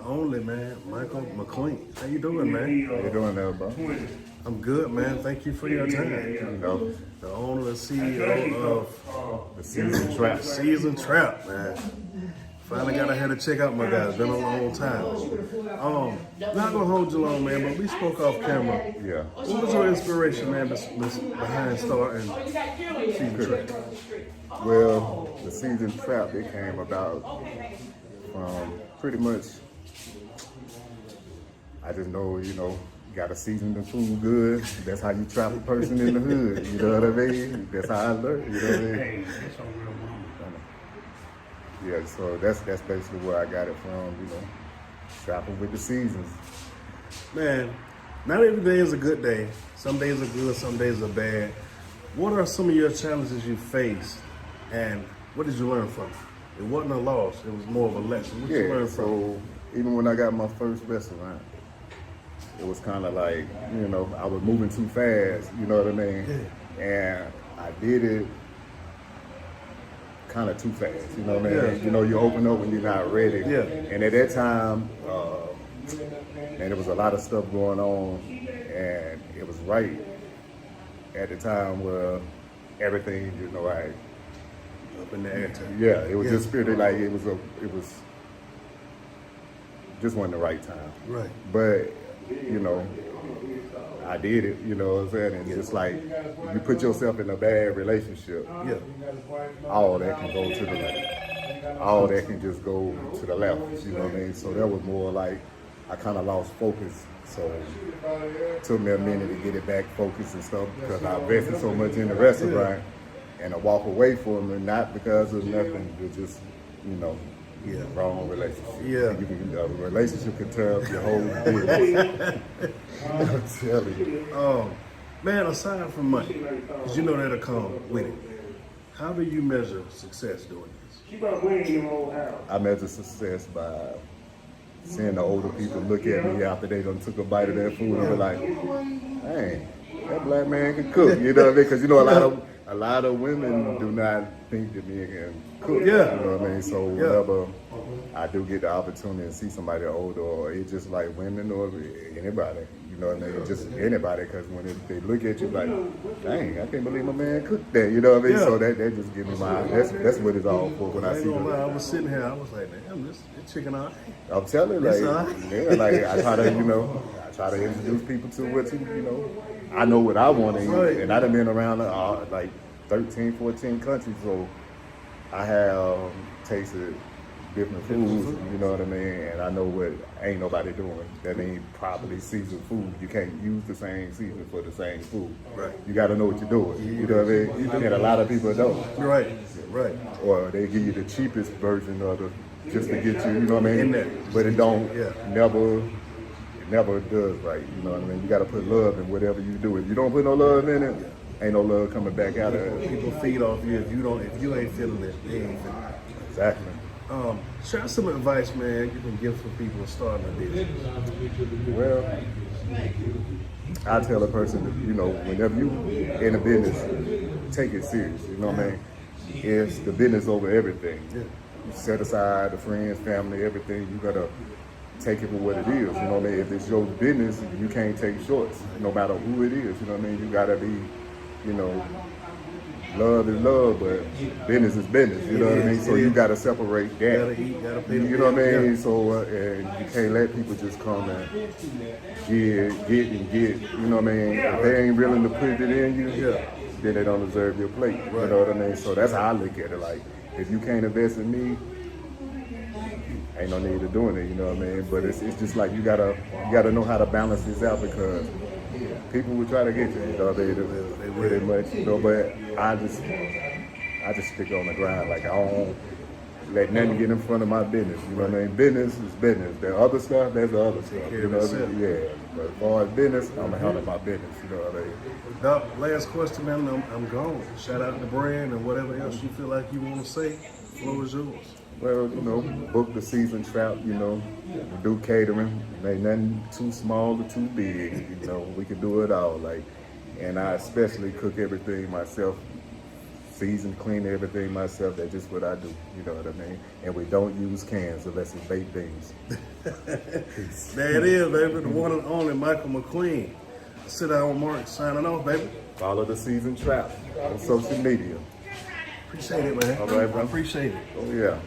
only, man, Michael McQueen. How you doing, man? How you doing there, bro? I'm good, man. Thank you for your time. You know, The owner and CEO of the season trap. Season Trap, man. Finally got ahead to check out my guys. Been a long time. Not gonna hold you long, man, but we spoke off camera. Yeah. What was your inspiration, man, behind starting Season Trap? Well, the season trap, it came about from pretty much, I just know, you got to season the food good. That's how you trap a person in the hood. You know what I mean? That's how I learned. You know what I mean? Yeah, so that's basically where I got it from, trapping with the seasons. Man, not every day is a good day. Some days are good, some days are bad. What are some of your challenges you faced, and what did you learn from it? It wasn't a loss, it was more of a lesson. What did you learn from it? So even when I got my first restaurant, it was kind of like, I was moving too fast, you know what I mean? Yeah. And I did it kind of too fast, you know what I mean? Yeah. You open up when you're not ready. Yeah. And at that time, and there was a lot of stuff going on, and it was right at the time where everything, like up in the air. Yeah, it was just pretty like it was just wasn't the right time. Right. But I did it, you know what I'm saying? And it's like you put yourself in a bad relationship, all that can go to the left. All that can just go to the left, you know what I mean? So that was more like I kind of lost focus. So it took me a minute to get it back focused and stuff because I invested so much in the restaurant and I walk away from it, not because of nothing, but just, wrong relationship. Yeah. A relationship can tear up your whole business. I'm telling you. Man, aside from money, because you know that'll come with it, how do you measure success doing this? I measure success by seeing the older people look at me after they done took a bite of their food and be like, "Dang, that black man can cook." You know what I mean? Because a lot of women do not think that men can cook. Yeah. You know what I mean? So whenever I do get the opportunity to see somebody older, or it's just like women or anybody, you know what I mean? Just anybody, because when they look at you like, "Dang, I can't believe my man cooked that." You know what I mean? Yeah. So that just gives me that's what it's all for when I see them. I was sitting here, I was like, damn, this chicken all right. I'm telling you, like I try to introduce people to what I know what I want to eat, Right. and I done been around like 13, 14 countries, so I have tasted different foods, you know what I mean, and I know what ain't nobody doing. That ain't properly seasoned food. You can't use the same season for the same food. Right. You got to know what you're doing. You know what I mean? And a lot of people don't. Right. Or they give you the cheapest version of the just to get you know what I mean? In there. But it don't Yeah. never does right, you know what I mean? You gotta put love in whatever you do. If you don't put no love in it, ain't no love coming back out of it. People feed off you if you ain't feeling it, they ain't feeling it. Exactly. Share some advice, man, you can give for people starting a business. Well, I tell a person, whenever you in a business, take it serious, you know what I mean? It's the business over everything. Yeah. You set aside the friends, family, everything. You gotta take it for what it is. You know what I mean? If it's your business, you can't take shorts, no matter who it is. You know what I mean? You gotta be, love is love, but business is business. You know what I mean? So you gotta separate that. Gotta eat, gotta pay the You know what I mean? bill. So and you can't let people just come and get. You know what I mean? If they ain't willing to put it in you, then they don't deserve your plate. Right. You know what I mean? So that's how I look at it. Like, if you can't invest in me, ain't no need of doing it, you know what I mean? But it's just like you gotta know how to balance this out, because people will try to get you, they pretty much, but I just stick on the grind. Like, I don't let nothing get in front of my business, you know what I mean? Business is business. The other stuff, there's the other stuff, you know what I mean? Yeah, but as far as business, I'm gonna handle my business, you know what I mean? Doc, last question, man, I'm gone. Shout out the brand and whatever else you feel like you want to say. The floor is yours. Well, book the season trap, we do catering. Ain't nothing too small or too big, we can do it all. And I especially cook everything myself, season, clean everything myself. That's just what I do, you know what I mean? And we don't use cans unless it's baked beans. There it is, baby. The one and only Michael McQueen. Sit down, Mark. Signing off, baby. Follow the Season Trap on social media. Appreciate it, man. All right, bro. I appreciate it. Oh, yeah.